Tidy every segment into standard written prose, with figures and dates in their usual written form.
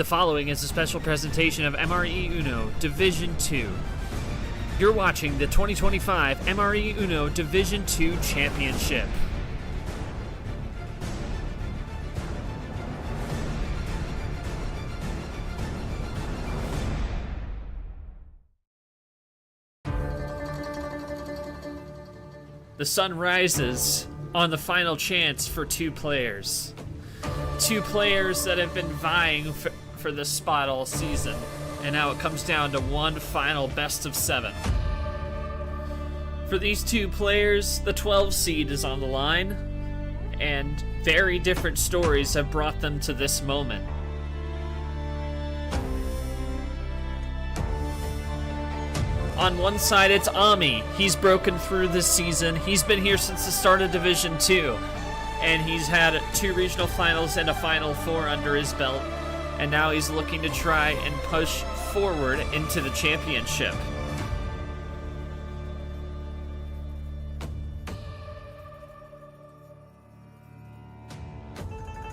The following is a special presentation of MRE UNO Division 2. You're watching the 2025 MRE UNO Division 2 Championship. The sun rises on the final chance for two players. Two players that have been vying for this spot all season, and now it comes down to one final best of 7. For these two players, the 12 seed is on the line, and very different stories have brought them to this moment. On one side, it's Omii. He's broken through this season. He's been here since the start of Division 2. And he's had 2 regional finals and a Final Four under his belt. And now he's looking to try and push forward into the championship.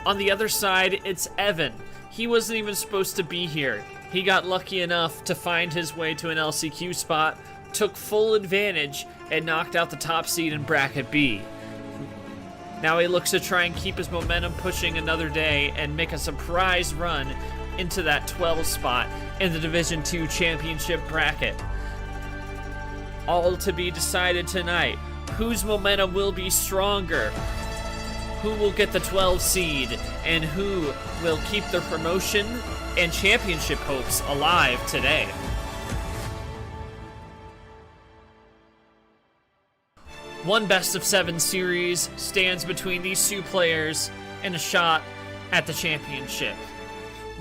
On the other side, it's Evan. He wasn't even supposed to be here. He got lucky enough to find his way to an LCQ spot, took full advantage, and knocked out the top seed in Bracket B. Now he looks to try and keep his momentum pushing another day and make a surprise run into that 12 spot in the Division 2 Championship bracket. All to be decided tonight. Whose momentum will be stronger? Who will get the 12 seed? And who will keep their promotion and championship hopes alive today? One best of 7 series stands between these two players and a shot at the championship.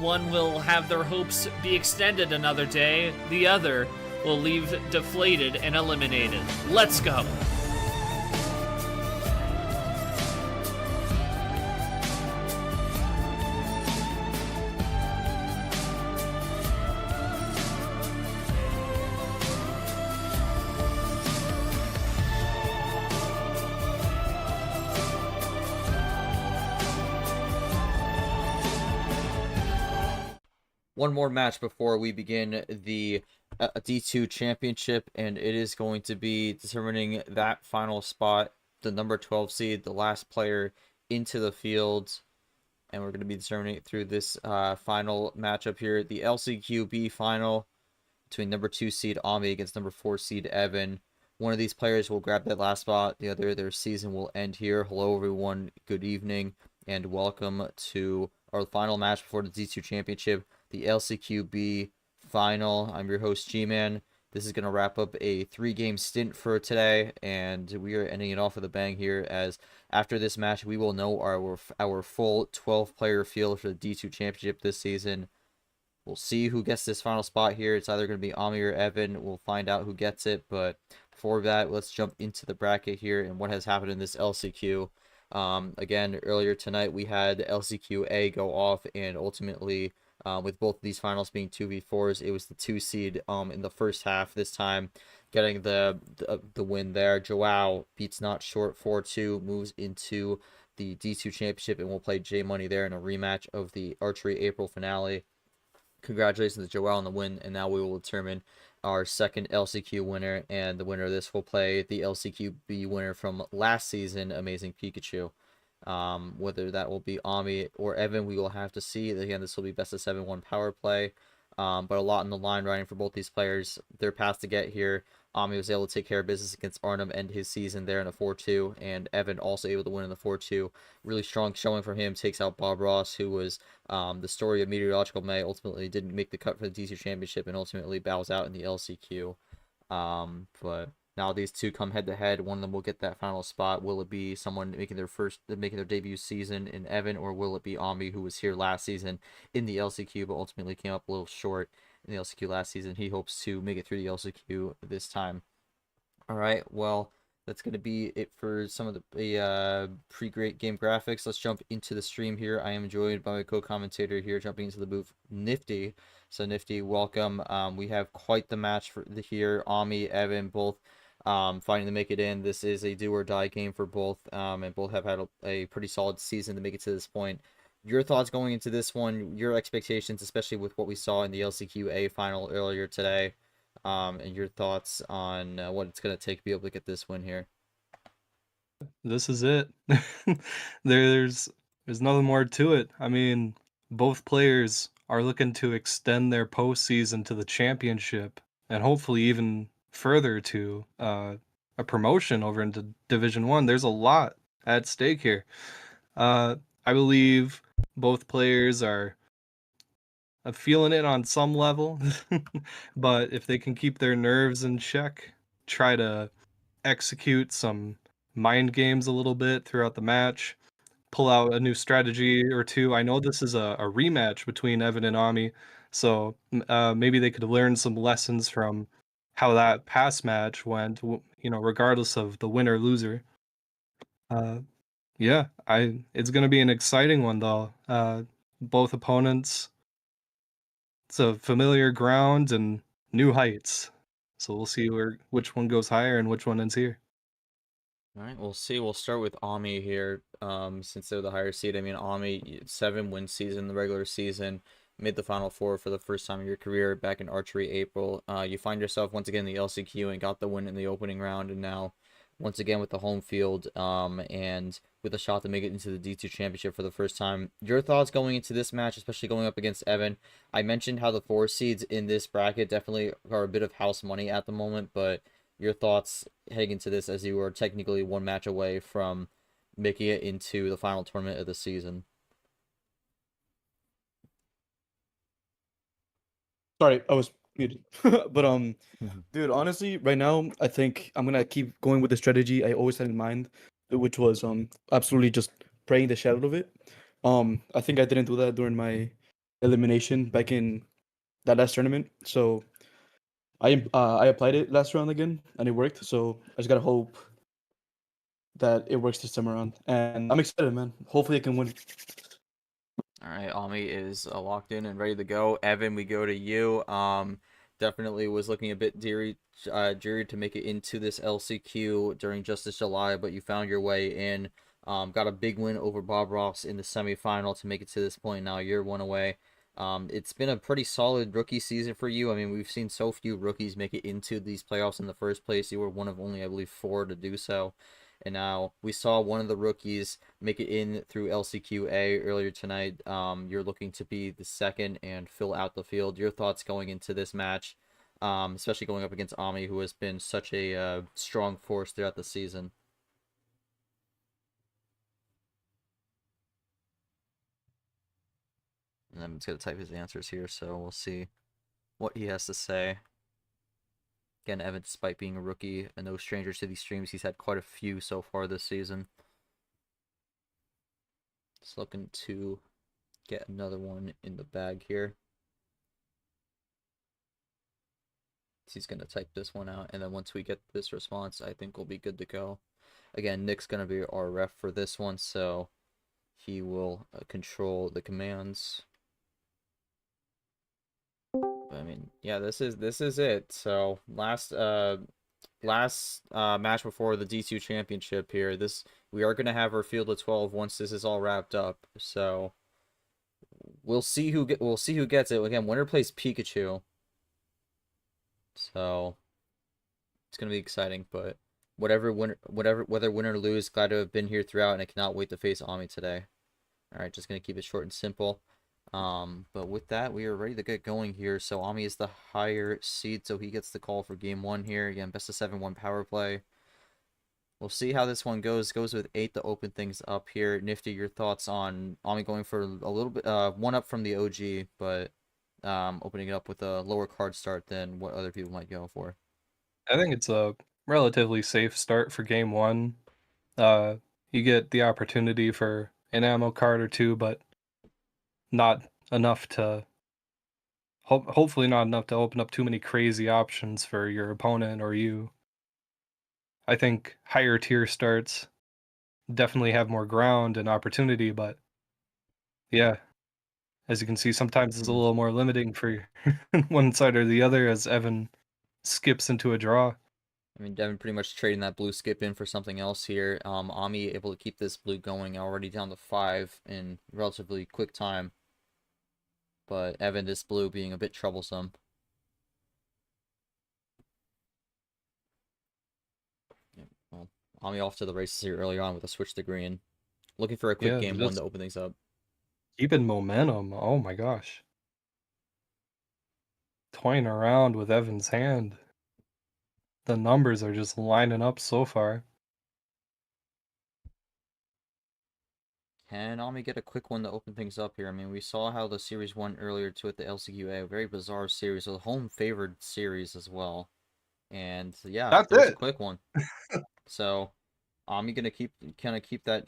One will have their hopes be extended another day. The other will leave deflated and eliminated. Let's go. One more match before we begin the D2 championship, and it is going to be determining that final spot, the number 12 seed, the last player into the field, and we're going to be determining it through this final matchup here, the LCQ final between number 2 seed Omii against number 4 seed Evan. One of these players will grab that last spot, the other, their season will end here. Hello everyone, good evening, and welcome to our final match before the D2 championship, the LCQB final. I'm your host, G-Man. This is going to wrap up a 3-game stint for today, and we are ending it off with a bang here, as after this match, we will know our full 12-player field for the D2 championship this season. We'll see who gets this final spot here. It's either going to be Omii or Evan. We'll find out who gets it, but before that, let's jump into the bracket here and what has happened in this LCQ. Again, earlier tonight, we had LCQ-A go off, and ultimately, with both of these finals being 2v4s, it was the 2 seed in the first half this time, getting the win there. Joao beats Not Short 4-2, moves into the D2 championship, and will play J Money there in a rematch of the Archery April finale. Congratulations to Joao on the win, and now we will determine our second LCQ winner, and the winner of this will play the LCQB winner from last season, Amazing Pikachu. Whether that will be Omii or Evan, we will have to see. Again, this will be best of 7-1 power play, but a lot in the line riding for both these players. Their path to get here, Omii was able to take care of business against Arnhem, end his season there in a 4-2, and Evan also able to win in the 4-2. Really strong showing from him, takes out Bob Ross, who was the story of Meteorological May, ultimately didn't make the cut for the D2 championship, and ultimately bows out in the LCQ. But now these two come head to head. One of them will get that final spot. Will it be someone making their debut season in Evan, or will it be Omii, who was here last season in the LCQ, but ultimately came up a little short in the LCQ last season? He hopes to make it through the LCQ this time. All right, well, that's going to be it for some of the pre-great game graphics. Let's jump into the stream here. I am joined by my co-commentator here, jumping into the booth, Nifty. So Nifty, welcome. We have quite the match for here. Omii, Evan, both fighting to make it in. This is a do or die game for both, and both have had a pretty solid season to make it to this point. Your thoughts going into this one, your expectations, especially with what we saw in the LCQ final earlier today, and your thoughts on what it's going to take to be able to get this win here. This is it. there's there's nothing more to it. I mean, both players are looking to extend their postseason to the championship and hopefully even further to a promotion over into Division One. There's a lot at stake here. I believe both players are feeling it on some level, but if they can keep their nerves in check, try to execute some mind games a little bit throughout the match, pull out a new strategy or two. I know this is a rematch between Evan and Omii, so maybe they could learn some lessons from how that past match went, regardless of the winner loser. Yeah, it's gonna be an exciting one though. Both opponents, it's a familiar ground and new heights. So we'll see which one goes higher and which one ends here. All right, we'll see. We'll start with Omii here, since they're the higher seed. I mean, Omii, 7-win season, the regular season, made the Final Four for the first time in your career back in Archery April. You find yourself once again in the LCQ and got the win in the opening round, and now once again with the home field, and with a shot to make it into the D2 championship for the first time. Your thoughts going into this match, especially going up against Evan? I mentioned how the 4 seeds in this bracket definitely are a bit of house money at the moment, but your thoughts heading into this, as you were technically one match away from making it into the final tournament of the season. Sorry, I was muted. But dude, honestly, right now I think I'm gonna keep going with the strategy I always had in mind, which was absolutely just praying the shit out of it. I think I didn't do that during my elimination back in that last tournament, so I applied it last round again and it worked. So I just gotta hope that it works this time around, and I'm excited, man. Hopefully I can win. All right, Omii is locked in and ready to go. Evan, we go to you. Definitely was looking a bit dreary to make it into this LCQ during Justice July, but you found your way in. Got a big win over Bob Ross in the semifinal to make it to this point. Now you're one away. It's been a pretty solid rookie season for you. I mean, we've seen so few rookies make it into these playoffs in the first place. You were one of only, I believe, 4 to do so. And now we saw one of the rookies make it in through LCQA earlier tonight. You're looking to be the second and fill out the field. Your thoughts going into this match, especially going up against Omii, who has been such a strong force throughout the season. And I'm just going to type his answers here, so we'll see what he has to say. Again, Evan, despite being a rookie and no stranger to these streams, he's had quite a few so far this season. Just looking to get another one in the bag here. He's going to type this one out, and then once we get this response, I think we'll be good to go. Again, Nick's going to be our ref for this one, so he will control the commands. I mean, yeah, this is it. So last match before the D2 championship here. We are gonna have our field of 12 once this is all wrapped up. So we'll see who gets it. Again, winner plays Pikachu. So it's gonna be exciting. But whether win or lose, glad to have been here throughout, and I cannot wait to face Omii today. All right, just gonna keep it short and simple. But with that, we are ready to get going here. So Omii is the higher seed, so he gets the call for game 1 here. Again, best of 7, 1 power play. We'll see how this one goes. Goes with 8 to open things up here. Nifty, your thoughts on Omii going for a little bit, one up from the OG, but opening it up with a lower card start than what other people might go for. I think it's a relatively safe start for game 1. You get the opportunity for an ammo card or two, but not enough to hopefully not enough to open up too many crazy options for your opponent or you. I think higher tier starts definitely have more ground and opportunity, but yeah, as you can see, sometimes it's a little more limiting for one side or the other as Evan skips into a draw. I mean, Devin pretty much trading that blue skip in for something else here. Omii able to keep this blue going, already down to 5 in relatively quick time. But Evan, this blue being a bit troublesome. Yeah, well, Omii off to the races here early on with a switch to green. Looking for a quick Yeah, game 1 just to open things up. keeping momentum. Oh my gosh. Toying around with Evan's hand. The numbers are just lining up so far. Can Omii get a quick one to open things up here? I mean, we saw how the series went earlier too at the LCQA. A very bizarre series, a home favored series as well. And yeah, That's there's a it. quick one. So Omii gonna keep that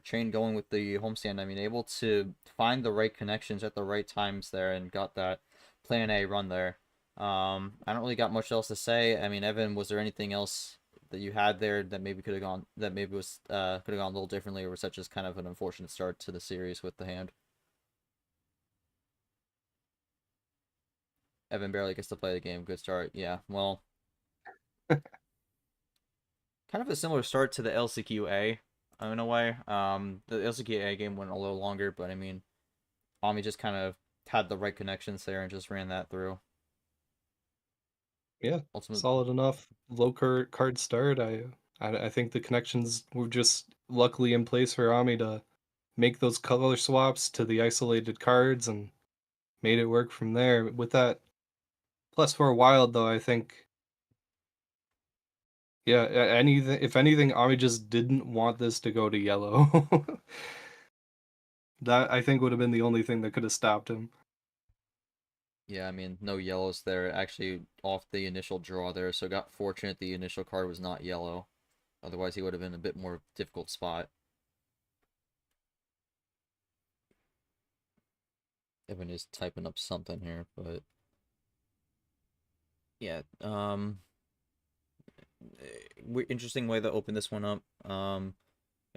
chain going with the homestand. I mean, able to find the right connections at the right times there, and got that plan A run there. I don't really got much else to say. I mean, Evan, was there anything else that you had there that maybe could have gone a little differently, or was that just kind of an unfortunate start to the series with the hand? Evan barely gets to play the game. Good start. Yeah, well, kind of a similar start to the LCQA in a way. The LCQA game went a little longer, but I mean, Omii just kind of had the right connections there and just ran that through. Yeah, Ultimately, solid enough. Low card start. I think the connections were just luckily in place for Ami to make those color swaps to the isolated cards and made it work from there. With that +4 wild though, I think yeah, anything if anything, Ami just didn't want this to go to yellow. That I think would have been the only thing that could have stopped him. yeah, I mean, no yellows there. Actually, off the initial draw there, so got fortunate the initial card was not yellow. Otherwise, he would have been a bit more difficult spot. Evan is typing up something here, but yeah, interesting way to open this one up. I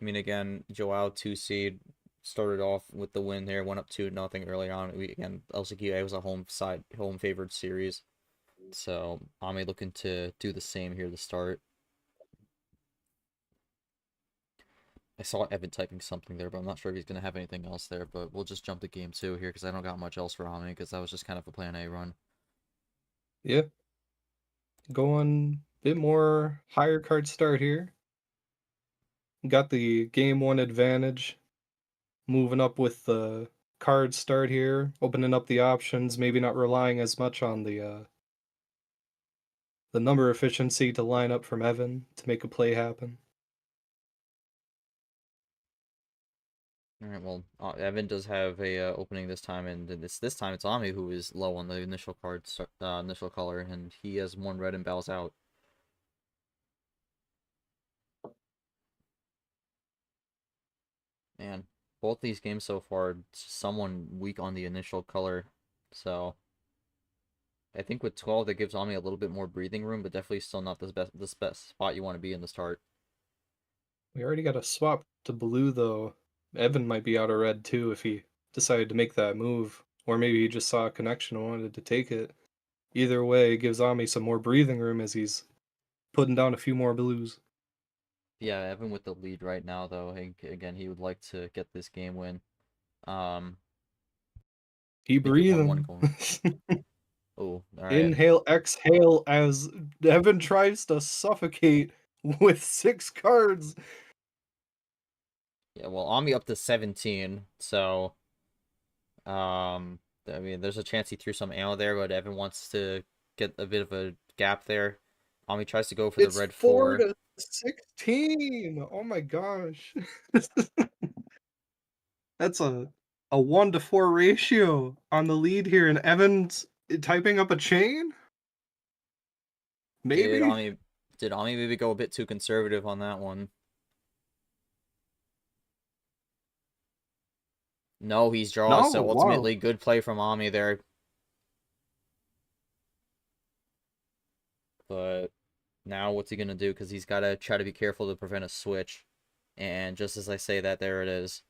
mean, again, Joao 2 seed started off with the win there, went up 2-0 early on. Again, LCQA was a home favored series, so Omii looking to do the same here to start. I saw Evan typing something there, but I'm not sure if he's gonna have anything else there. But we'll just jump to game 2 here because I don't got much else for Omii because that was just kind of a plan A run. Yeah. Going a bit more higher card start here. Got the game 1 advantage. Moving up with the card start here, opening up the options, maybe not relying as much on the number efficiency to line up from Evan to make a play happen. All right, well, Evan does have a opening this time, and this time it's Omii who is low on the initial initial color, and he has 1 red and bows out. Man, both these games so far, someone weak on the initial color, so I think with 12 that gives Omii a little bit more breathing room, but definitely still not the best spot you want to be in the start. We already got a swap to blue though. Evan might be out of red too if he decided to make that move. Or maybe he just saw a connection and wanted to take it. Either way, it gives Ami some more breathing room as he's putting down a few more blues. Yeah, Evan with the lead right now, though. Again, he would like to get this game win. Um, Keep Make it 1-1 breathing. going. Oh, all right. Inhale, exhale as Evan tries to suffocate with 6 cards. Yeah, well, Omii up to 17, so I mean, there's a chance he threw some ammo there, but Evan wants to get a bit of a gap there. Omii tries to go for the It's red 4 4. to 16. Oh my gosh. That's a 1-to-4 ratio on the lead here, and Evan's typing up a chain? Did Maybe? Omii did Omii maybe go a bit too conservative on that one? No, he's draws, No, so wow. ultimately good play from Omii there. But now what's he gonna do? Because he's gotta try to be careful to prevent a switch. And just as I say that, there it is.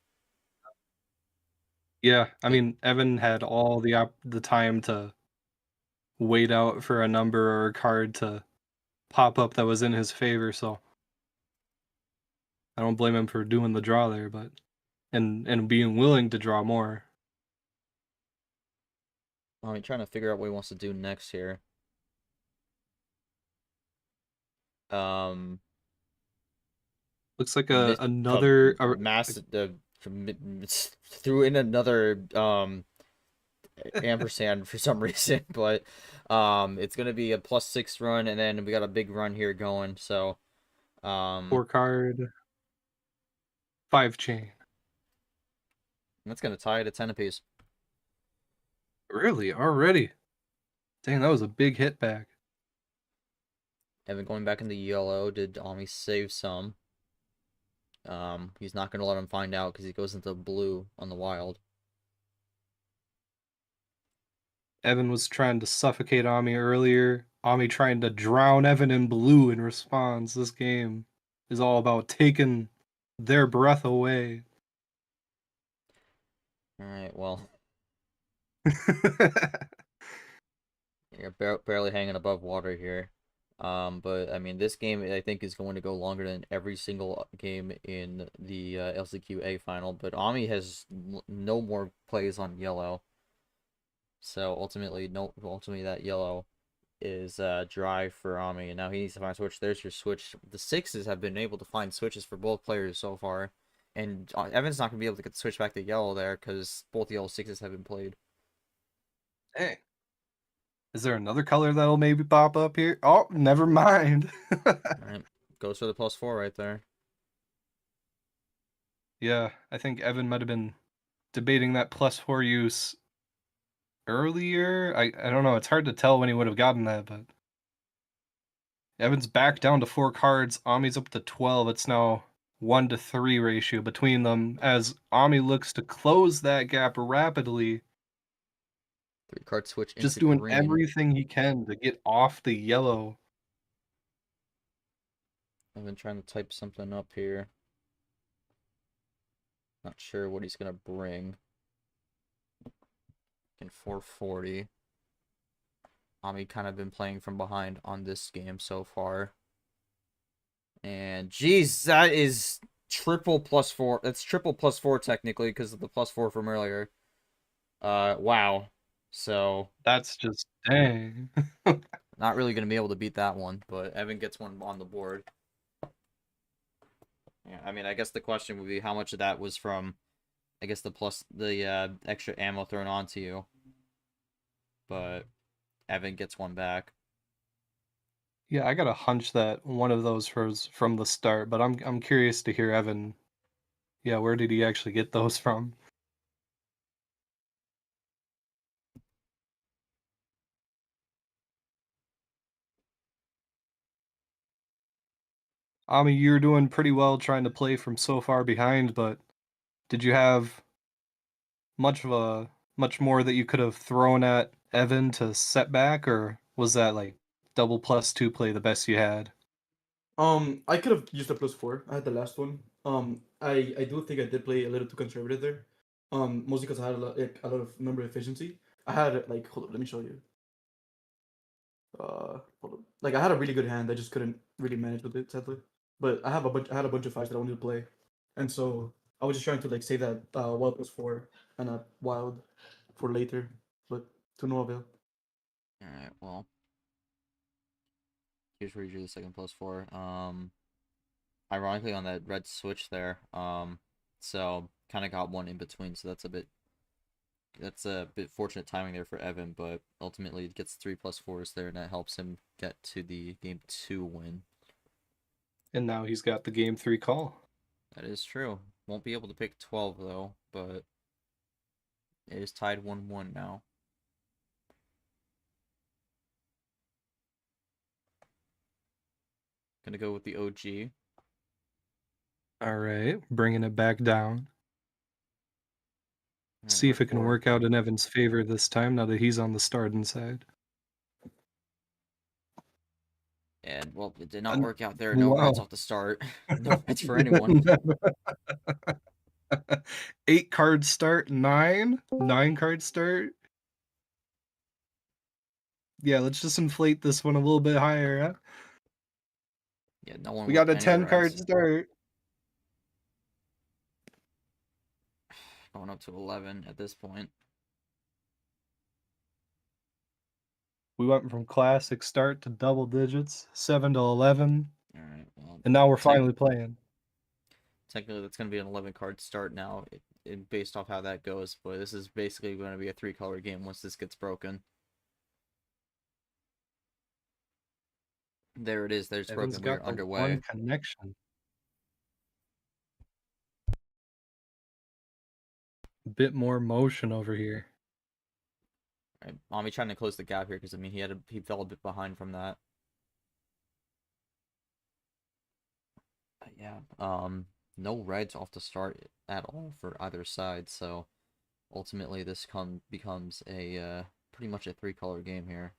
Yeah, I It, mean, Evan had all the time to wait out for a number or a card to pop up that was in his favor, so I don't blame him for doing the draw there, but and being willing to draw more. I'm trying to figure out what he wants to do next here. Looks like Mis- another mass threw in another ampersand for some reason, but it's gonna be a +6 run, and then we got a big run here going. So 4-card, 5-chain. that's gonna tie it at 10 apiece. Really? Already? Dang, that was a big hit back. Evan going back into yellow. Did Omii save some? He's not gonna let him find out because he goes into blue on the wild. Evan was trying to suffocate Omii earlier. Omii trying to drown Evan in blue in response. This game is all about taking their breath away. Alright, well. You're barely hanging above water here. But I mean, this game I think is going to go longer than every single game in the LCQ A final. But Omii has no more plays on yellow, so ultimately that yellow is dry for Omii, and now he needs to find a switch. There's your switch. The sixes have been able to find switches for both players so far, and Evan's not gonna be able to get the switch back to yellow there because both yellow sixes have been played. Hey. Is there another color that'll maybe pop up here? Oh, never mind. Alright, goes for the +4 right there. Yeah, I think Evan might have been debating that +4 use earlier. I don't know. It's hard to tell when he would have gotten that, but Evan's back down to 4 cards. Omii's up to 12. It's now 1-to-3 ratio between them as Omii looks to close that gap rapidly. 3-card switch into Just doing green. everything he can to get off the yellow. I've been trying to type something up here. Not sure what he's gonna bring. In 440. Omii kind of been playing from behind on this game so far. And geez, that is triple +4. That's triple +4 technically because of the +4 from earlier. Wow. So That's just dang. not really gonna be able to beat that one, but Evan gets one on the board. Yeah, I mean, I guess the question would be how much of that was from, I guess the extra ammo thrown onto you. But Evan gets one back. Yeah, I got a hunch that one of those was from the start, but I'm curious to hear Evan. Yeah, where did he actually get those from? Omii, you're doing pretty well trying to play from so far behind, but did you have much more that you could have thrown at Evan to set back, or was that like double +2 play the best you had? I could have used a +4. I had the last one. I do think I did play a little too conservative there. Mostly because I had a lot of number efficiency. I had like, hold up, let me show you. Hold up. Like I had a really good hand. I just couldn't really manage with it, sadly. But I had a bunch of fives that I wanted to play, and so I was just trying to like save that wild +4 and a wild for later, but to no avail. Alright, well. Here's where you do the second +4. Ironically on that red switch there. So kind of got one in between, so that's a bit fortunate timing there for Evan, but ultimately it gets 3 +4s there, and that helps him get to the game 2 win. And now he's got the game 3 call. That is true. Won't be able to pick 12 though, but it is tied 1-1 now. Gonna go with the OG. All right, bringing it back down. Alright, See if it can wherefore- work out in Evan's favor this time now that he's on the starting side. And well, it did not And- work out there. No wow. reds off the start. No reds for anyone. 8-card start, 9? 9-card start? Yeah, let's just inflate this one a little bit higher, huh? Yeah, no one We with got a any 10-card reds. start. Going up to 11 at this point. We went from classic start to double digits, 7 to 11, All right, well, and now we're finally playing. technically that's going to be an 11-card start now, based off how that goes. But this is basically going to be a 3-color game once this gets broken. There it is. There's Evan's broken. We got are the underway. one connection. A bit more motion over here. Right. Omii trying to close the gap here because I mean he fell a bit behind from that. But yeah. No reds off the start at all for either side, so ultimately this becomes a pretty much a 3-color game here.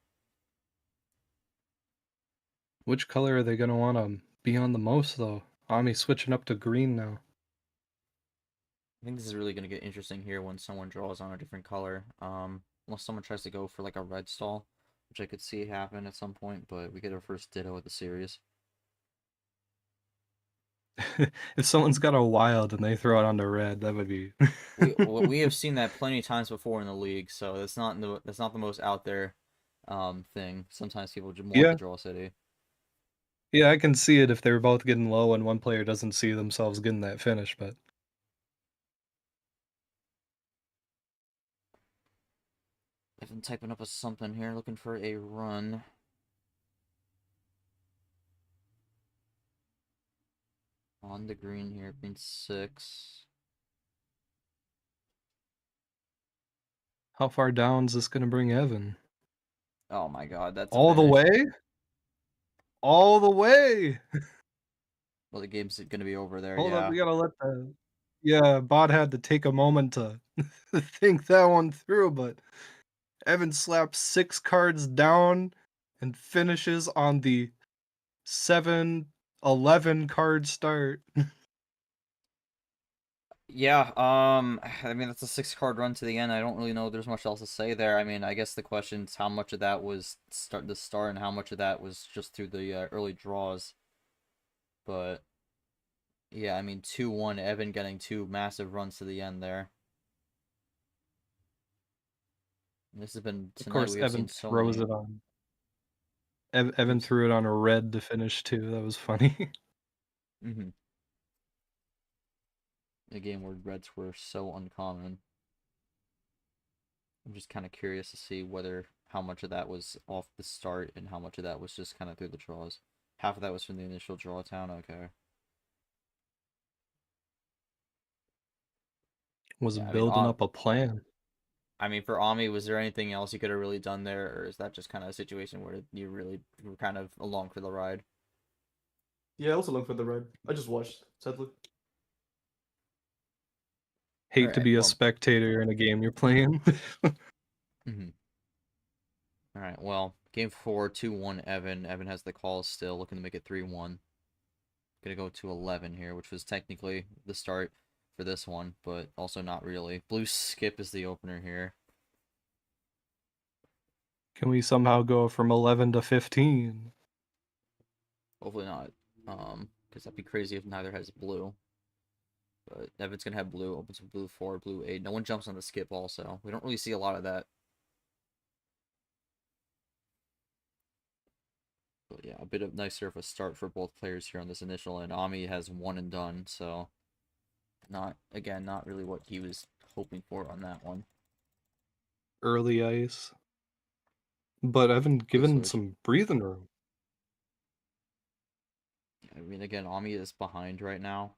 Which color are they going to want to be on the most, though? Omii switching up to green now. I think this is really going to get interesting here when someone draws on a different color. Unless someone tries to go for like a red stall, which I could see happen at some point, but we get our first ditto of the series. If someone's got a wild and they throw it onto red, that would be. we have seen that plenty of times before in the league, so that's not the most out there thing. Sometimes people just want the draw city. Yeah, I can see it if they were both getting low and one player doesn't see themselves getting that finish, but I've been typing up a something here, looking for a run. On the green here, green 6. how far down is this going to bring Evan? Oh my god, that's all the way? All the way! Well, the game's gonna be over there, Hold yeah. up, we gotta let the... Yeah, Bot had to take a moment to think that one through, but Evan slaps 6 cards down and finishes on the 7-11 card start. Yeah, I mean, that's a 6-card run to the end. I don't really know there's much else to say there. I mean, I guess the question is how much of that was the start and how much of that was just through the early draws. But, yeah, I mean, 2-1, Evan getting 2 massive runs to the end there. This has been, Of tonight course, we have Evan seen so throws many. it on. Evan threw it on a red to finish too. That was funny. Mm-hmm. A game where reds were so uncommon. I'm just kind of curious to see how much of that was off the start and how much of that was just kind of through the draws. Half of that was from the initial draw town, okay. Was Yeah, building up a plan. I mean, for Omii, was there anything else you could have really done there, or is that just kind of a situation where you really were kind of along for the ride? Yeah, I was along for the ride. I just watched, sadly. Hate to be a spectator in a game you're playing. Mm-hmm. All right, well, game 4, 2-1 Evan. Evan has the call still, looking to make it 3-1. Gonna go to 11 here, which was technically the start for this one, but also not really. Blue skip is the opener here. Can we somehow go from 11 to 15? Hopefully not, because that'd be crazy if neither has blue. But Evan's gonna have blue, opens with blue 4, blue 8. No one jumps on the skip also. We don't really see a lot of that. But yeah, a bit of nicer of a start for both players here on this initial, and Omii has 1 and done, so not really what he was hoping for on that one. Early ice. But Evan given some breathing room. I mean, again, Omii is behind right now.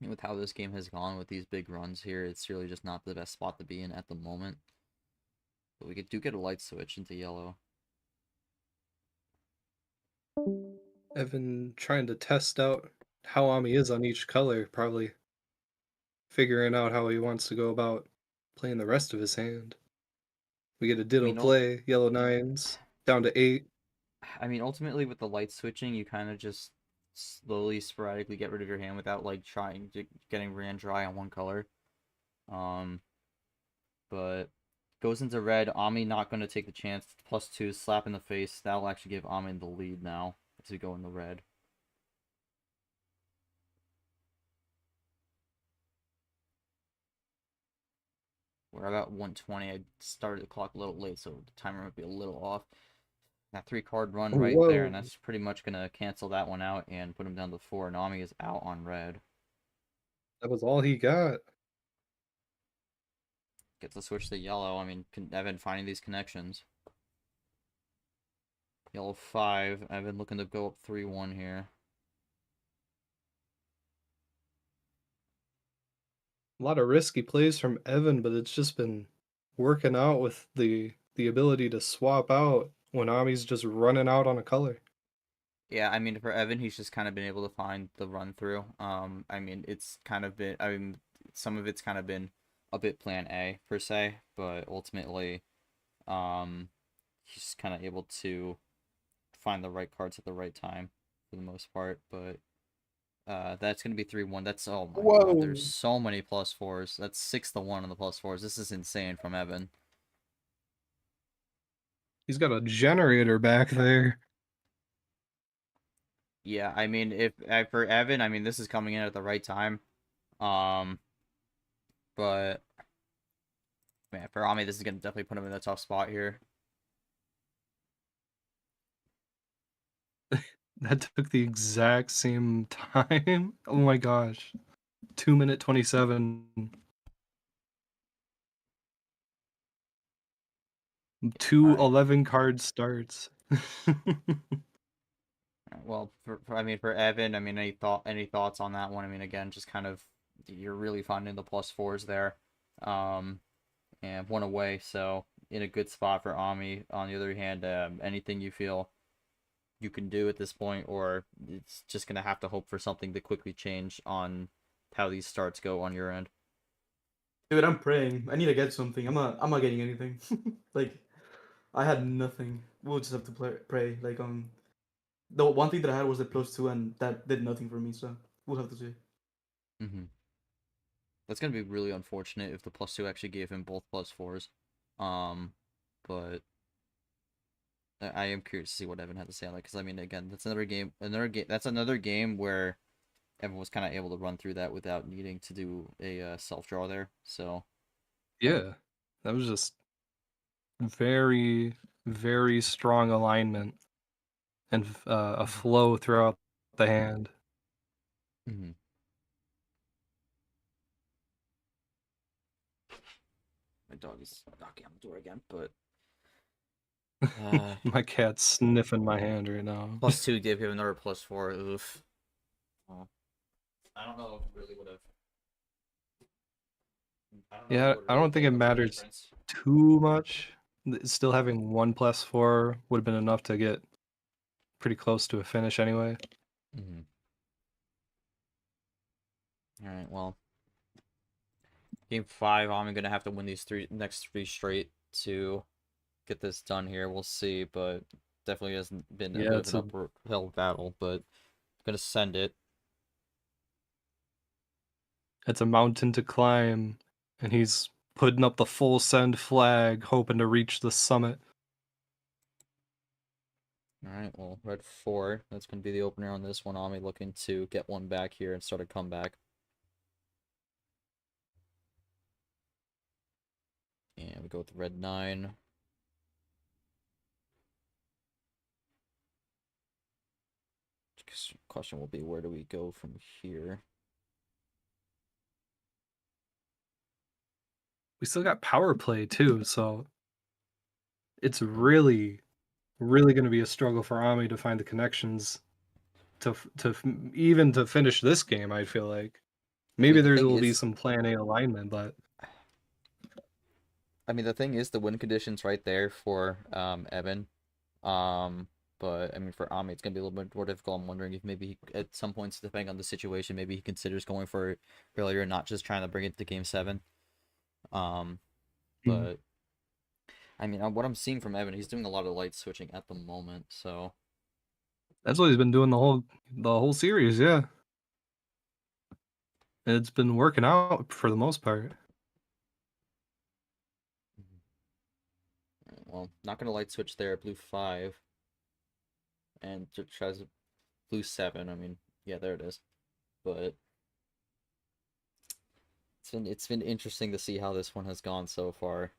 And with how this game has gone with these big runs here, it's really just not the best spot to be in at the moment. But we do get a light switch into yellow. Evan trying to test out how Omii is on each color, probably figuring out how he wants to go about playing the rest of his hand. We get a ditto play, yellow 9s, down to 8. I mean, ultimately with the light switching, you kind of just slowly, sporadically get rid of your hand without like getting ran dry on one color. But goes into red. Omii not going to take the chance. +2, slap in the face. That'll actually give Omii the lead now as we go into red. We're about 120. I started the clock a little late, so the timer might be a little off. That 3-card run right there, and Whoa. that's pretty much going to cancel that one out and put him down to 4. Omii is out on red. That was all he got. Gets to switch to yellow. I mean, Evan finding these connections. Yellow 5. Evan looking to go up 3-1 here. A lot of risky plays from Evan, but it's just been working out with the ability to swap out when Ami's just running out on a color. Yeah, I mean, for Evan, he's just kind of been able to find the run through. I mean, it's kind of been, I mean, some of it's kind of been a bit plan A per se, but ultimately, he's kind of able to find the right cards at the right time for the most part. But that's gonna be 3-1. That's, oh my god, there's so many +4s. That's 6-1 on the +4s. This is insane from Evan. He's got a generator back there. Yeah, I mean, if for Evan, I mean, this is coming in at the right time. But man, for Omii, this is gonna definitely put him in a tough spot here. That took the exact same time. Oh my gosh. 2-minute 27. 2 Alright. 11-card starts. Well, I mean, for Evan, I mean, any thoughts on that one? I mean, again, just kind of you're really finding the +4s there, and 1 away, so in a good spot for Omii. On the other hand, anything you feel you can do at this point, or it's just gonna have to hope for something to quickly change on how these starts go on your end. Dude, I'm praying. I need to get something. I'm not getting anything. Like, I had nothing. We'll just have to pray. Like, the one thing that I had was a +2, and that did nothing for me. So we'll have to see. Mm-hmm. That's gonna be really unfortunate if the +2 actually gave him both +4s. But I am curious to see what Evan had to say on that, because I mean, again, that's another game. That's another game where Evan was kind of able to run through that without needing to do a self draw there. So Yeah. That was just very, very strong alignment and a flow throughout the hand. mm-hmm. My dog is knocking on the door again, but My cat's sniffing my hand right now. +2 gave him another +4. Oof. Well, I don't know if it really would have. Yeah, I don't think it matters too much. Still having 1+4 would have been enough to get pretty close to a finish anyway. Mm-hmm. All right, well, game 5, I'm gonna have to win these next three straight to get this done here. We'll see, but definitely hasn't been a bit of an uphill battle, but I'm gonna send it. It's a mountain to climb, and he's putting up the full send flag, hoping to reach the summit. All right, well, red 4. That's gonna be the opener on this one. Omii looking to get one back here and start a comeback. And we go with red 9. Question will be, where do we go from here? We still got power play too, so it's really, really going to be a struggle for Omii to find the connections to even to finish this game. I feel like maybe there will be some plan A alignment, but I mean, the thing is, the win conditions right there for Evan. But I mean, for Omii, it's gonna be a little bit more difficult. I'm wondering if maybe at some points, depending on the situation, maybe he considers going for it earlier, not just trying to bring it to game 7. But I mean, what I'm seeing from Evan, he's doing a lot of light switching at the moment, so that's what he's been doing the whole series, yeah. And it's been working out for the most part. well, not gonna light switch there. Blue 5, and tries blue 7. I mean, yeah, there it is. But It's been interesting to see how this one has gone so far.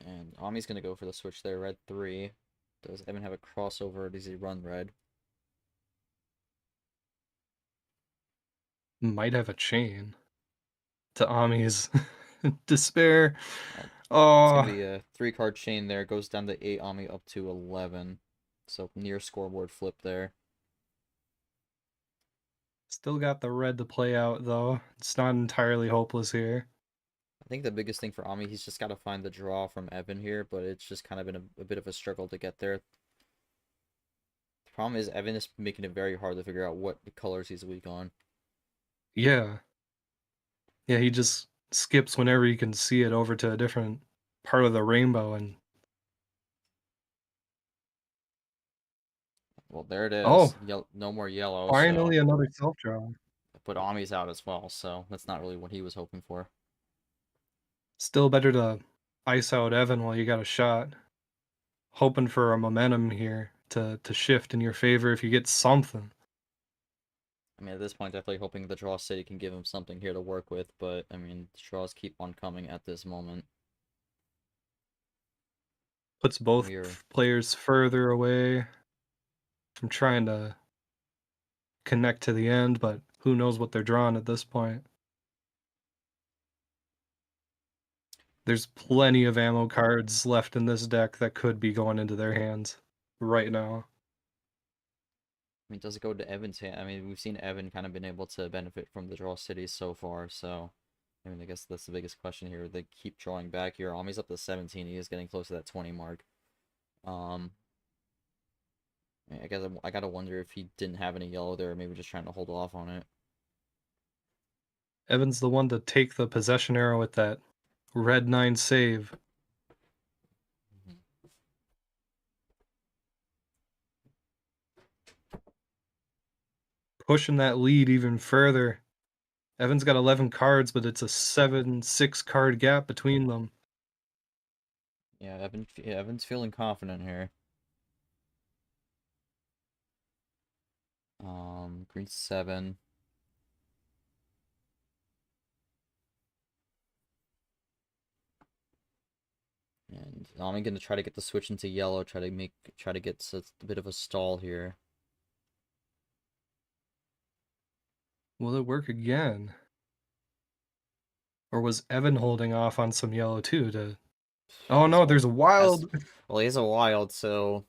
And Omii's gonna go for the switch there, red 3. Does Evan have a crossover, or does he run red? Might have a chain to Omii's despair. Well, it's Oh, gonna be a 3-card chain there. Goes down to 8, Omii up to 11. So near scoreboard flip there. still got the red to play out though. It's not entirely hopeless here. I think the biggest thing for Omii, he's just got to find the draw from Evan here, but it's just kind of been a bit of a struggle to get there. The problem is Evan is making it very hard to figure out what colors he's weak on. Yeah. Yeah, he just skips whenever he can see it over to a different part of the rainbow and Well, there it is. oh, No more yellow, finally so... another self draw. But Omii's out as well, so that's not really what he was hoping for. Still better to ice out Evan while you got a shot. Hoping for a momentum here to shift in your favor if you get something. I mean, at this point, definitely hoping the draw city can give him something here to work with, but, I mean, the draws keep on coming at this moment. Puts both We're... players further away from trying to connect to the end, but who knows what they're drawing at this point. There's plenty of ammo cards left in this deck that could be going into their hands right now. I mean, does it go to Evan's hand? I mean, we've seen Evan kind of been able to benefit from the draw cities so far, so... I mean, I guess that's the biggest question here. They keep drawing back here. Omii's up to 17. He is getting close to that 20 mark. I guess I gotta wonder if he didn't have any yellow there, or maybe just trying to hold off on it. Evan's the one to take the possession arrow with that red 9 save. Pushing that lead even further. Evan's got 11 cards, but it's a 7-6 card gap between them. Yeah, Evan's feeling confident here. Green 7. And I'm gonna try to get the switch into yellow, try to get a bit of a stall here. Will it work again? Or was Evan holding off on some yellow too to... Oh no, there's a wild! Well, he has a wild, so...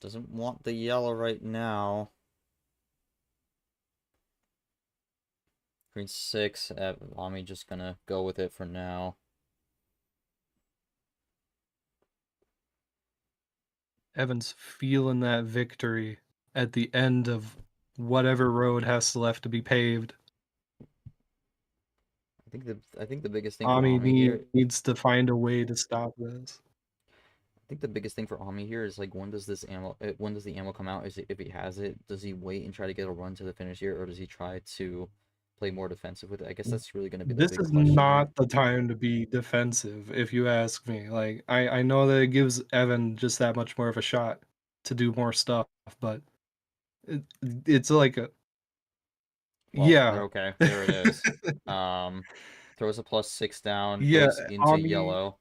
Doesn't want the yellow right now. Green 6, Omii just gonna go with it for now. Evan's feeling that victory at the end of whatever road has left to be paved. I think the biggest thing for Omii here needs to find a way to stop this. I think the biggest thing for Omii here is like when does the ammo come out? Is it, if he has it, does he wait and try to get a run to the finish here, or does he try to play more defensive with it? I guess that's really going to be the big question. This is not the time to be defensive, if you ask me. Like I know that it gives Evan just that much more of a shot to do more stuff, but it's like a Well, yeah. Okay, there it is. Throws a +6 down, Yeah, goes into yellow.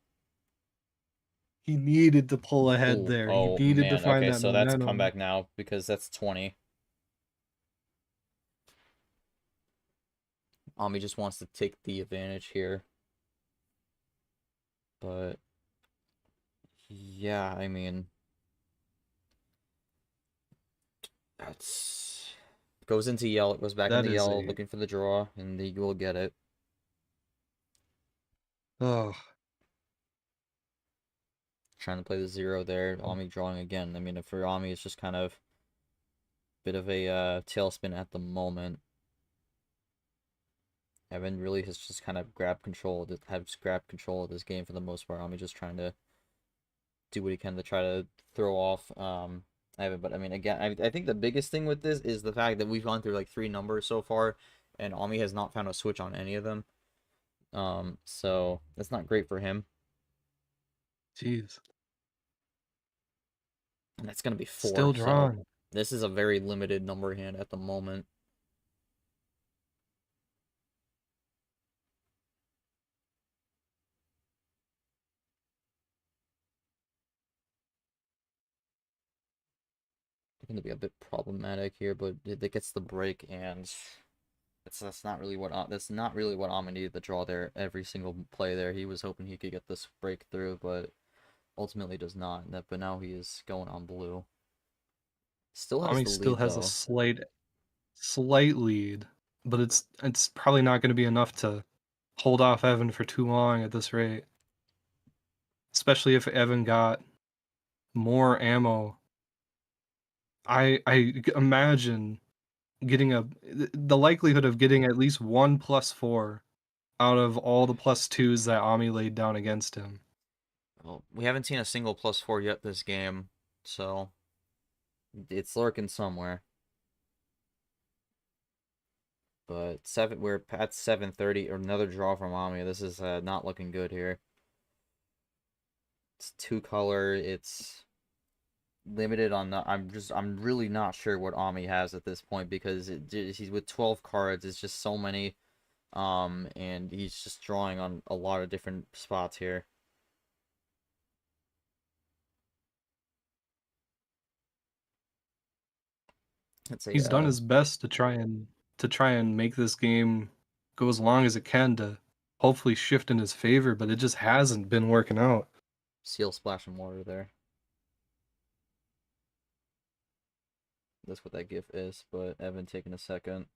He needed to pull ahead there. Oh, He needed man. to find Okay, that so momentum. that's comeback now because that's 20. Omii just wants to take the advantage here. But yeah, I mean, that's goes into yellow, goes back into yellow, looking for the draw, and he will get it. Oh. Trying to play the 0 there. Omii drawing again. I mean, for Omii, it's just kind of a bit of a tailspin at the moment. Evan really has just kind of grabbed control of this game for the most part. Omii just trying to do what he can to try to throw off Evan. But I mean, again, I think the biggest thing with this is the fact that we've gone through like 3 numbers so far, and Omii has not found a switch on any of them. So that's not great for him. Jeez. And that's going to be 4. Still So drawn. this is a very limited number hand at the moment. Going to be a bit problematic here, but it gets the break, and that's not really what Omii needed to draw there. Every single play there, he was hoping he could get this breakthrough, but ultimately does not. But now he is going on blue. Still has Omii the still lead has though. a slight lead, but it's probably not going to be enough to hold off Evan for too long at this rate. Especially if Evan got more ammo. I imagine getting the likelihood of getting at least one +4 out of all the +2s that Omii laid down against him. Well, we haven't seen a single +4 yet this game, so it's lurking somewhere. But we're at 7:30, or another draw from Omii. This is not looking good here. It's 2-color. It's limited on the. I'm really not sure what Omii has at this point, because he's with 12 cards. It's just so many, and he's just drawing on a lot of different spots here. He's done his best to try and make this game go as long as it can to hopefully shift in his favor, but it just hasn't been working out. Seal splashing water there. That's what that gif is, but Evan taking a second.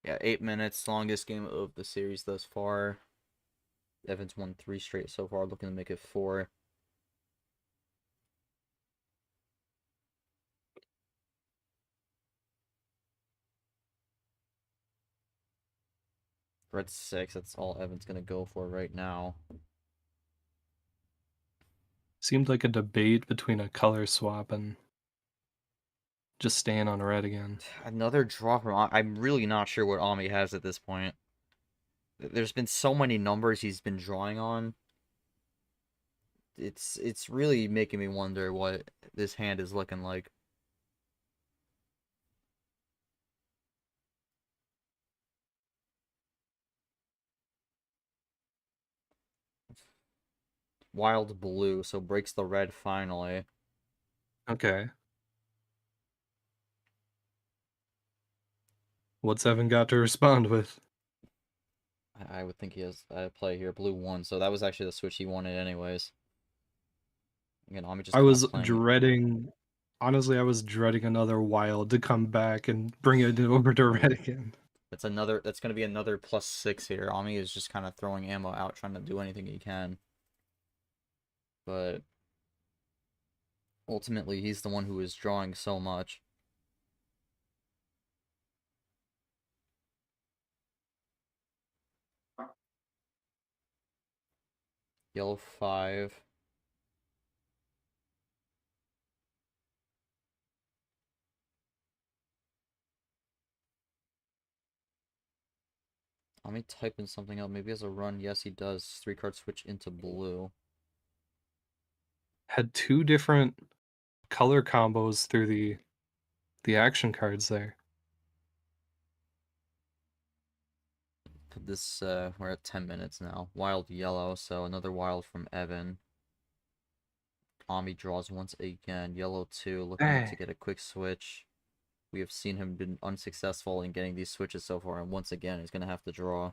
Yeah, 8 minutes, longest game of the series thus far. Evan's won 3 straight so far, looking to make it 4. Red 6, that's all Evan's gonna go for right now. Seemed like a debate between a color swap and just staying on red again. Another draw from I'm really not sure what Omii has at this point. There's been so many numbers he's been drawing on. It's really making me wonder what this hand is looking like. Wild blue, so breaks the red finally. Okay. What's Evan got to respond with? I would think he has a play here. Blue 1, so that was actually the switch he wanted anyways. Again, Omii just I was playing. dreading, honestly, I was dreading another wild to come back and bring it over to red again. That's going to be another +6 here. Omii is just kind of throwing ammo out, trying to do anything he can. But ultimately, he's the one who is drawing so much. Yellow 5. Omii typing something out. Maybe he has a run. Yes, he does. 3-card switch into blue. Had 2 different color combos through the action cards there. Put this, we're at 10 minutes now. Wild yellow, so another wild from Evan. Omii draws once again. Yellow 2, looking to get a quick switch. We have seen him been unsuccessful in getting these switches so far, and once again, he's going to have to draw.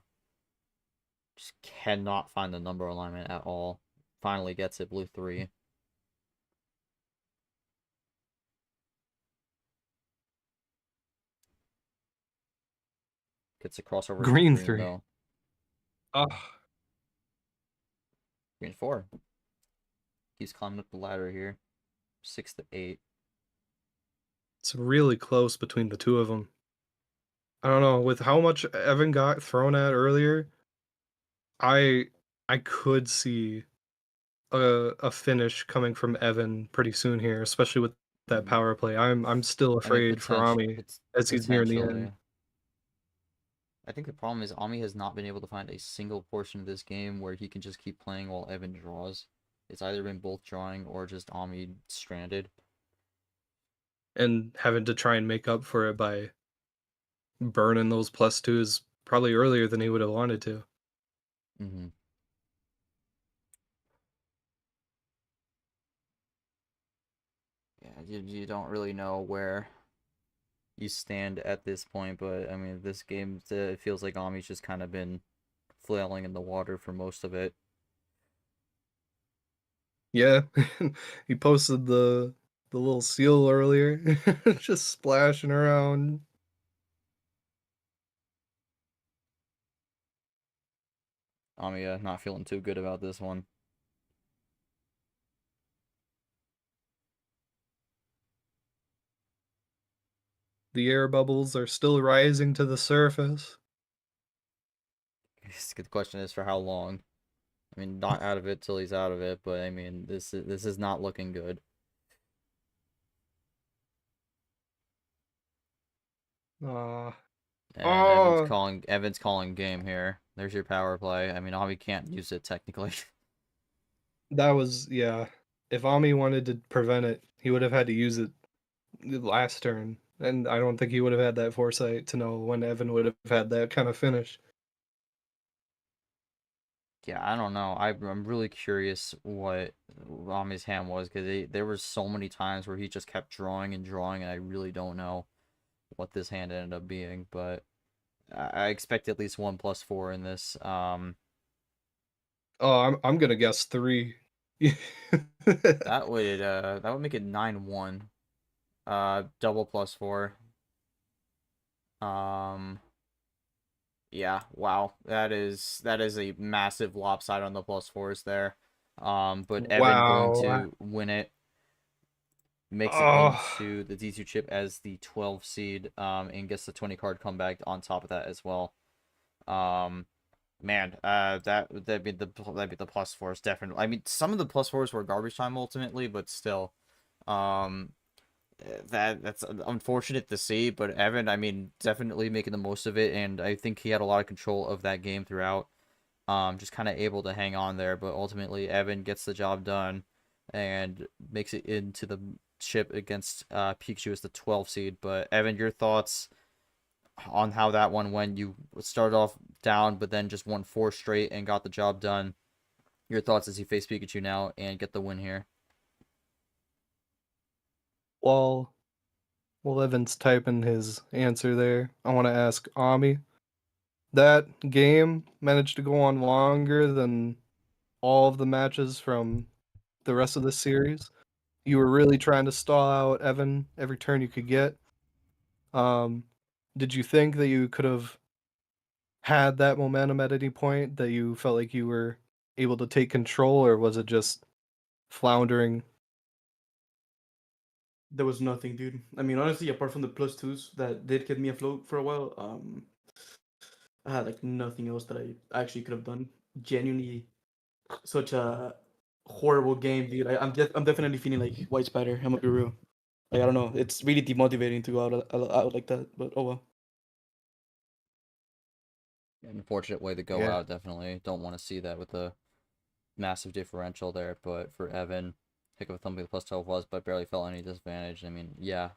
Just cannot find the number alignment at all. Finally gets it, blue 3. Gets a crossover into Green green 3. though. Ugh. Green 4. He's climbing up the ladder here. 6 to 8. It's really close between the two of them. I don't know, with how much Evan got thrown at earlier, I could see a finish coming from Evan pretty soon here, especially with that power play. I'm still afraid for Omii as he's nearing the end. I think the problem is Omii has not been able to find a single portion of this game where he can just keep playing while Evan draws. It's either been both drawing or just Omii stranded. And having to try and make up for it by burning those +2s probably earlier than he would have wanted to. Mm-hmm. Yeah, you don't really know where you stand at this point, but I mean, this game, it feels like Omii's just kind of been flailing in the water for most of it. Yeah, he posted the little seal earlier, just splashing around. Omii not feeling too good about this one. The air bubbles are still rising to the surface. The question is for how long. I mean, not out of it till he's out of it, but I mean, this is not looking good. Uh, And oh, Evan's calling game here. There's your power play. I mean, Omii can't use it technically. that was, yeah. If Omii wanted to prevent it, he would have had to use it the last turn. And I don't think he would have had that foresight to know when Evan would have had that kind of finish. Yeah, I don't know. I'm really curious what Omii's hand was because there were so many times where he just kept drawing and drawing, and I really don't know what this hand ended up being. But I expect at least 1+4 in this. Oh, I'm gonna guess 3. That would make it 9-1. Double +4. Yeah, wow. That is a massive lopside on the +4s there. But Evan going Wow. to win it, makes it Oh, into the D2 chip as the 12 seed, and gets the 20 card comeback on top of that as well. Man, that'd be the +4s definitely. I mean, some of the +4s were garbage time ultimately, but still, um, that's unfortunate to see. But Evan, I mean, definitely making the most of it, and I think he had a lot of control of that game throughout. Just kind of able to hang on there, but ultimately Evan gets the job done and makes it into the chip against Pikachu as the 12 seed. But Evan, your thoughts on how that one went? You started off down, but then just won 4 straight and got the job done. Your thoughts as you face Pikachu now and get the win here? while Evan's typing his answer there, I want to ask Ami. That game managed to go on longer than all of the matches from the rest of the series. You were really trying to stall out Evan every turn you could get. Um, did you think that you could have had that momentum at any point, that you felt like you were able to take control, or was it just floundering? There was nothing, dude. I mean, honestly, apart from the +2s that did get me afloat for a while, I had like nothing else that I actually could have done. Genuinely, such a horrible game, dude. I'm definitely feeling like white spider. I'm gonna be real. Like I don't know, it's really demotivating to go out like that. But oh well. Unfortunate way to go Yeah. out, definitely. Don't want to see that with the massive differential there, but for Evan, pick up something the +12 was, but barely felt any disadvantage. I mean, yeah,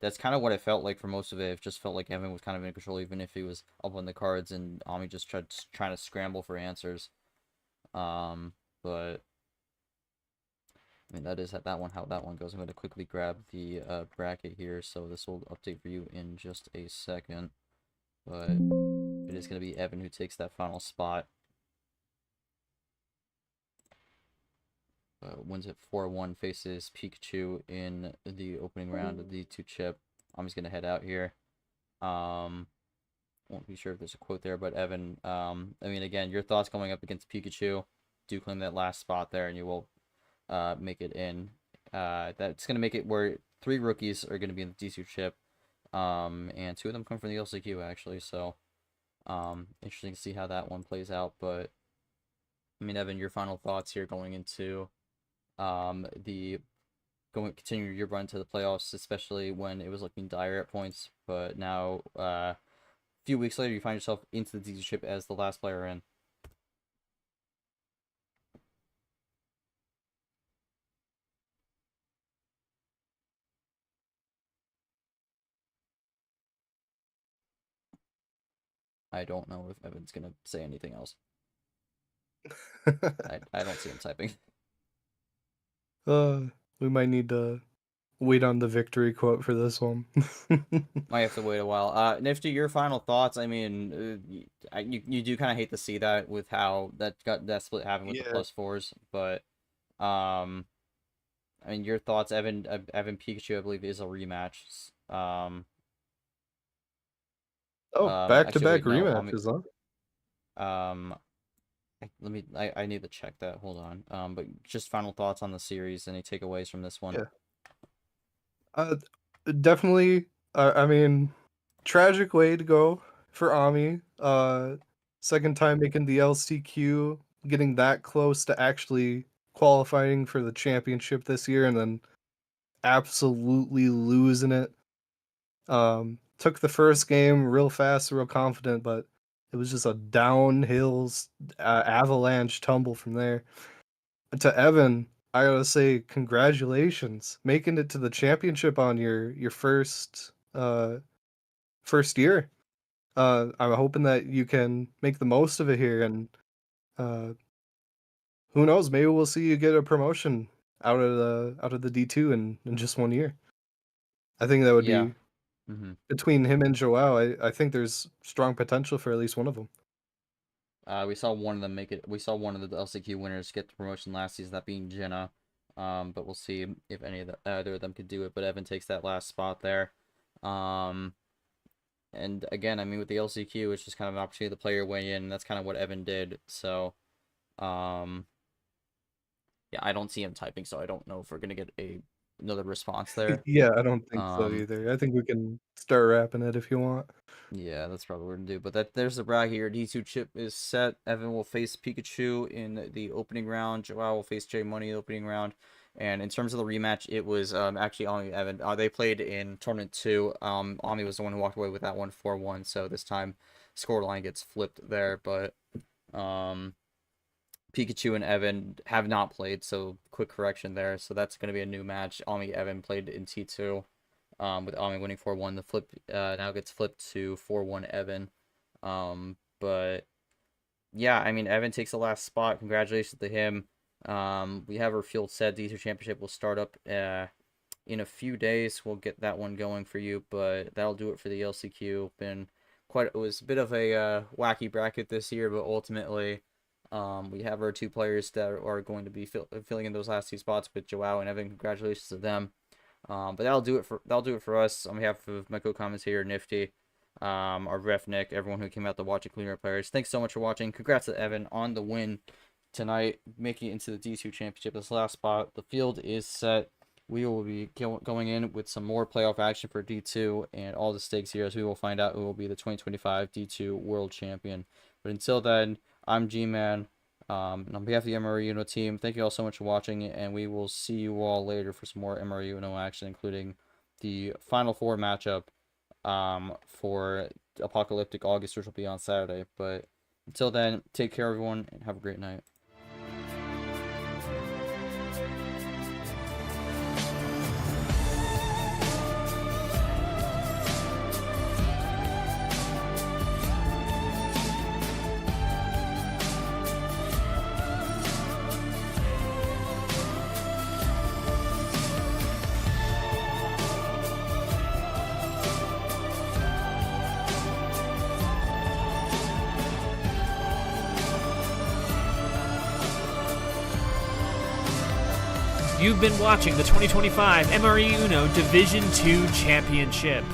that's kind of what it felt like for most of it. It just felt like Evan was kind of in control, even if he was up on the cards, and Omii just trying to scramble for answers. But I mean, that is that one how that one goes. I'm going to quickly grab the bracket here, so this will update for you in just a second. But it is going to be Evan who takes that final spot. Wins it 4-1, faces Pikachu in the opening round of the two chip. I'm just gonna head out here. Won't be sure if there's a quote there, but Evan, I mean, again, your thoughts going up against Pikachu. Do claim that last spot there, and you will make it in. That's gonna make it where 3 rookies are gonna be in the D2 chip, and 2 of them come from the LCQ actually. So, interesting to see how that one plays out. But I mean, Evan, your final thoughts here going into the continue your run to the playoffs, especially when it was looking dire at points, but now few weeks later, you find yourself into the D2 chip as the last player in. I don't know if Evan's gonna say anything else. I don't see him typing. We might need to wait on the victory quote for this one. Might have to wait a while. Nifty, your final thoughts? I mean, you do kind of hate to see that with how that split happened with the +4s, but I mean, your thoughts? Evan Pikachu, I believe, is a rematch. Back-to-back actually, wait, no, rematches, huh? I need to check that. Hold on. But just final thoughts on the series. Any takeaways from this one? Yeah. Definitely. I mean, tragic way to go for Omii. Second time making the LCQ, getting that close to actually qualifying for the championship this year, and then absolutely losing it. Took the first game real fast, real confident, but it was just a downhill avalanche tumble from there. And to Evan, I gotta say congratulations, making it to the championship on your first year. I'm hoping that you can make the most of it here, and who knows, maybe we'll see you get a promotion out of the D2 in just 1 year. I think that would be between him and Joao. I think there's strong potential for at least one of them. We saw one of them make it. We saw one of the LCQ winners get the promotion last season, that being Jenna. But we'll see if either of them could do it. But Evan takes that last spot there. And again, I mean, with the LCQ, it's just kind of an opportunity to play your way in. That's kind of what Evan did. So, yeah, I don't see him typing, so I don't know if we're gonna get another response there. Yeah, I don't think so either. I think we can start wrapping it if you want. Yeah, that's probably what we're gonna do. But there's the bracket here. D2 chip is set. Evan will face Pikachu in the opening round. Joao will face J Money in the opening round. And in terms of the rematch, it was actually Omii Evan. They played in tournament 2. Omii was the one who walked away with that one 4-1. So this time, scoreline gets flipped there. But Pikachu and Evan have not played, so quick correction there. So that's going to be a new match. Omii Evan played in T2, with Omii winning 4-1. The flip now gets flipped to 4-1 Evan. But yeah, I mean, Evan takes the last spot. Congratulations to him. We have our field set. D2 Championship will start up in a few days. We'll get that one going for you, but that'll do it for the LCQ. It was a bit of a wacky bracket this year, but ultimately, we have our 2 players that are going to be filling in those last 2 spots with Joao and Evan. Congratulations to them. But that'll do it for us. On behalf of my co-commentator Nifty, our ref Nick, everyone who came out to watch, including our players, thanks so much for watching. Congrats to Evan on the win tonight, making it into the D2 Championship. This last spot, the field is set. We will be going in with some more playoff action for D2 and all the stakes here, as we will find out who will be the 2025 D2 World Champion. But until then, I'm G-Man, and on behalf of the MRE UNO team, thank you all so much for watching, and we will see you all later for some more MRE UNO action, including the Final 4 matchup for Apocalyptic August, which will be on Saturday. But until then, take care, everyone, and have a great night. You've been watching the 2025 MRE UNO Division 2 Championship.